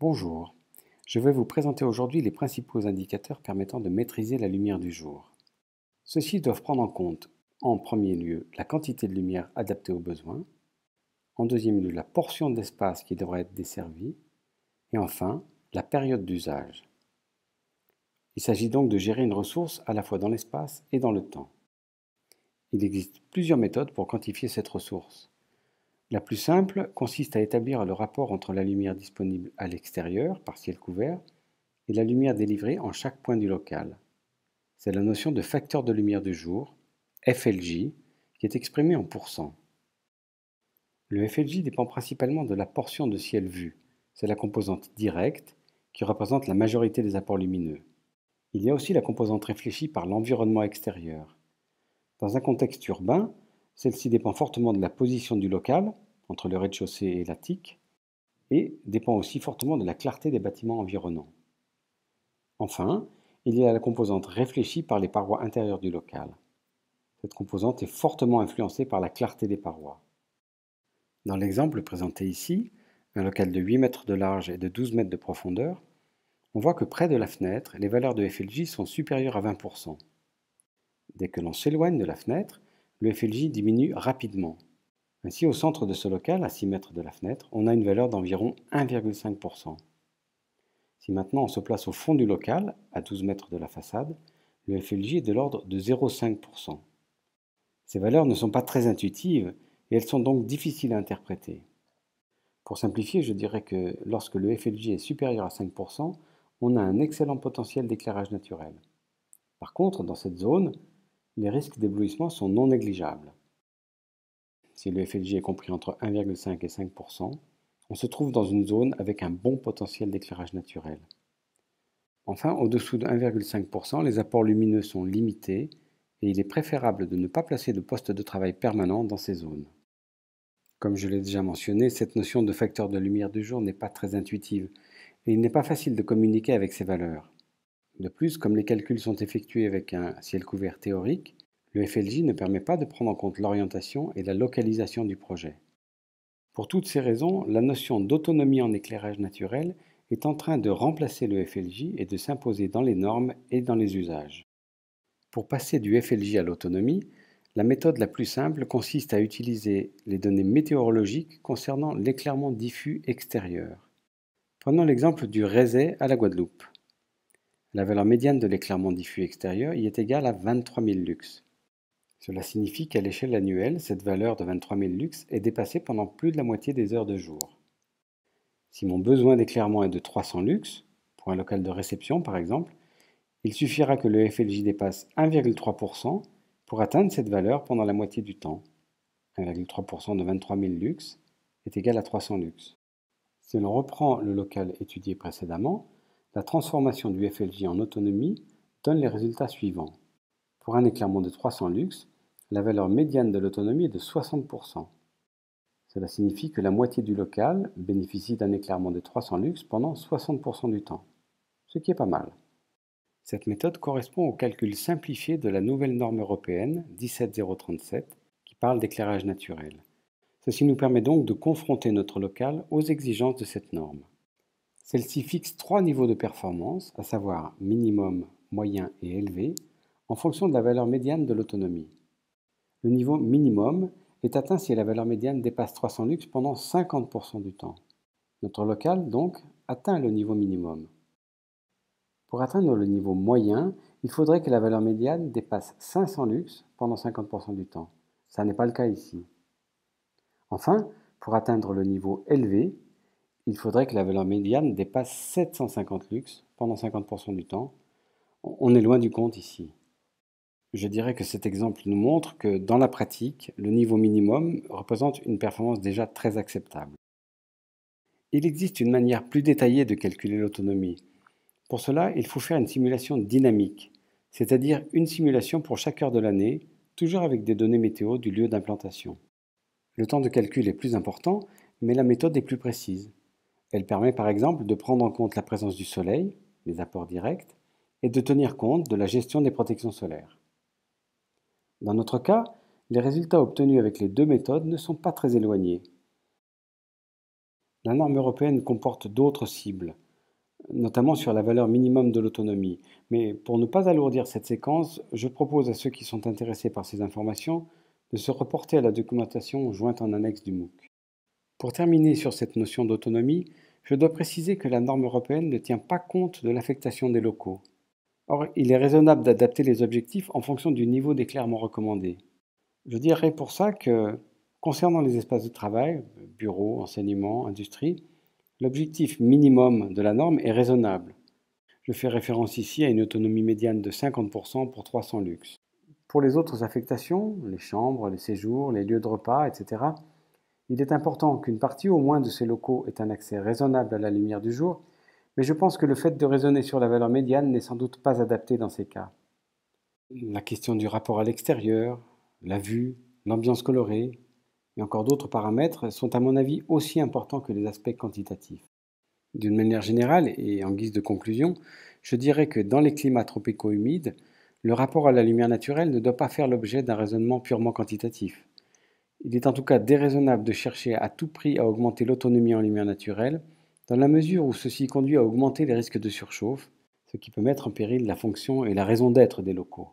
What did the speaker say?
Bonjour, je vais vous présenter aujourd'hui les principaux indicateurs permettant de maîtriser la lumière du jour. Ceux-ci doivent prendre en compte, en premier lieu, la quantité de lumière adaptée aux besoins, en deuxième lieu, la portion d'espace qui devra être desservie, et enfin, la période d'usage. Il s'agit donc de gérer une ressource à la fois dans l'espace et dans le temps. Il existe plusieurs méthodes pour quantifier cette ressource. La plus simple consiste à établir le rapport entre la lumière disponible à l'extérieur, par ciel couvert, et la lumière délivrée en chaque point du local. C'est la notion de facteur de lumière du jour, FLJ, qui est exprimée en pourcents. Le FLJ dépend principalement de la portion de ciel vu. C'est la composante directe qui représente la majorité des apports lumineux. Il y a aussi la composante réfléchie par l'environnement extérieur. Dans un contexte urbain, celle-ci dépend fortement de la position du local, entre le rez-de-chaussée et l'attique, et dépend aussi fortement de la clarté des bâtiments environnants. Enfin, il y a la composante réfléchie par les parois intérieures du local. Cette composante est fortement influencée par la clarté des parois. Dans l'exemple présenté ici, un local de 8 mètres de large et de 12 mètres de profondeur, on voit que près de la fenêtre, les valeurs de FLJ sont supérieures à 20%. Dès que l'on s'éloigne de la fenêtre, le FLJ diminue rapidement. Ainsi, au centre de ce local, à 6 mètres de la fenêtre, on a une valeur d'environ 1,5%. Si maintenant on se place au fond du local, à 12 mètres de la façade, le FLJ est de l'ordre de 0,5%. Ces valeurs ne sont pas très intuitives et elles sont donc difficiles à interpréter. Pour simplifier, je dirais que lorsque le FLJ est supérieur à 5%, on a un excellent potentiel d'éclairage naturel. Par contre, dans cette zone, les risques d'éblouissement sont non négligeables. Si le FLJ est compris entre 1,5 et 5%, on se trouve dans une zone avec un bon potentiel d'éclairage naturel. Enfin, au-dessous de 1,5%, les apports lumineux sont limités et il est préférable de ne pas placer de poste de travail permanent dans ces zones. Comme je l'ai déjà mentionné, cette notion de facteur de lumière du jour n'est pas très intuitive et il n'est pas facile de communiquer avec ces valeurs. De plus, comme les calculs sont effectués avec un ciel couvert théorique, le FLJ ne permet pas de prendre en compte l'orientation et la localisation du projet. Pour toutes ces raisons, la notion d'autonomie en éclairage naturel est en train de remplacer le FLJ et de s'imposer dans les normes et dans les usages. Pour passer du FLJ à l'autonomie, la méthode la plus simple consiste à utiliser les données météorologiques concernant l'éclairement diffus extérieur. Prenons l'exemple du Rézé à la Guadeloupe. La valeur médiane de l'éclairement diffus extérieur y est égale à 23 000 lux. Cela signifie qu'à l'échelle annuelle, cette valeur de 23 000 lux est dépassée pendant plus de la moitié des heures de jour. Si mon besoin d'éclairement est de 300 lux, pour un local de réception par exemple, il suffira que le FLJ dépasse 1,3% pour atteindre cette valeur pendant la moitié du temps. 1,3% de 23 000 lux est égal à 300 lux. Si l'on reprend le local étudié précédemment, la transformation du FLJ en autonomie donne les résultats suivants. Pour un éclairement de 300 lux, la valeur médiane de l'autonomie est de 60%. Cela signifie que la moitié du local bénéficie d'un éclairement de 300 lux pendant 60% du temps, ce qui est pas mal. Cette méthode correspond au calcul simplifié de la nouvelle norme européenne 17037 qui parle d'éclairage naturel. Ceci nous permet donc de confronter notre local aux exigences de cette norme. Celle-ci fixe 3 niveaux de performance, à savoir minimum, moyen et élevé, en fonction de la valeur médiane de l'autonomie. Le niveau minimum est atteint si la valeur médiane dépasse 300 lux pendant 50% du temps. Notre local, donc, atteint le niveau minimum. Pour atteindre le niveau moyen, il faudrait que la valeur médiane dépasse 500 lux pendant 50% du temps. Ça n'est pas le cas ici. Enfin, pour atteindre le niveau élevé, il faudrait que la valeur médiane dépasse 750 lux pendant 50% du temps. On est loin du compte ici. Je dirais que cet exemple nous montre que dans la pratique, le niveau minimum représente une performance déjà très acceptable. Il existe une manière plus détaillée de calculer l'autonomie. Pour cela, il faut faire une simulation dynamique, c'est-à-dire une simulation pour chaque heure de l'année, toujours avec des données météo du lieu d'implantation. Le temps de calcul est plus important, mais la méthode est plus précise. Elle permet par exemple de prendre en compte la présence du soleil, les apports directs, et de tenir compte de la gestion des protections solaires. Dans notre cas, les résultats obtenus avec les deux méthodes ne sont pas très éloignés. La norme européenne comporte d'autres cibles, notamment sur la valeur minimum de l'autonomie. Mais pour ne pas alourdir cette séquence, je propose à ceux qui sont intéressés par ces informations de se reporter à la documentation jointe en annexe du MOOC. Pour terminer sur cette notion d'autonomie, je dois préciser que la norme européenne ne tient pas compte de l'affectation des locaux. Or, il est raisonnable d'adapter les objectifs en fonction du niveau d'éclairement recommandé. Je dirais pour ça que, concernant les espaces de travail, bureaux, enseignement, industrie, l'objectif minimum de la norme est raisonnable. Je fais référence ici à une autonomie médiane de 50% pour 300 luxe. Pour les autres affectations, les chambres, les séjours, les lieux de repas, etc., il est important qu'une partie au moins de ces locaux ait un accès raisonnable à la lumière du jour, mais je pense que le fait de raisonner sur la valeur médiane n'est sans doute pas adapté dans ces cas. La question du rapport à l'extérieur, la vue, l'ambiance colorée et encore d'autres paramètres sont à mon avis aussi importants que les aspects quantitatifs. D'une manière générale et en guise de conclusion, je dirais que dans les climats tropicaux humides, le rapport à la lumière naturelle ne doit pas faire l'objet d'un raisonnement purement quantitatif. Il est en tout cas déraisonnable de chercher à tout prix à augmenter l'autonomie en lumière naturelle, dans la mesure où ceci conduit à augmenter les risques de surchauffe, ce qui peut mettre en péril la fonction et la raison d'être des locaux.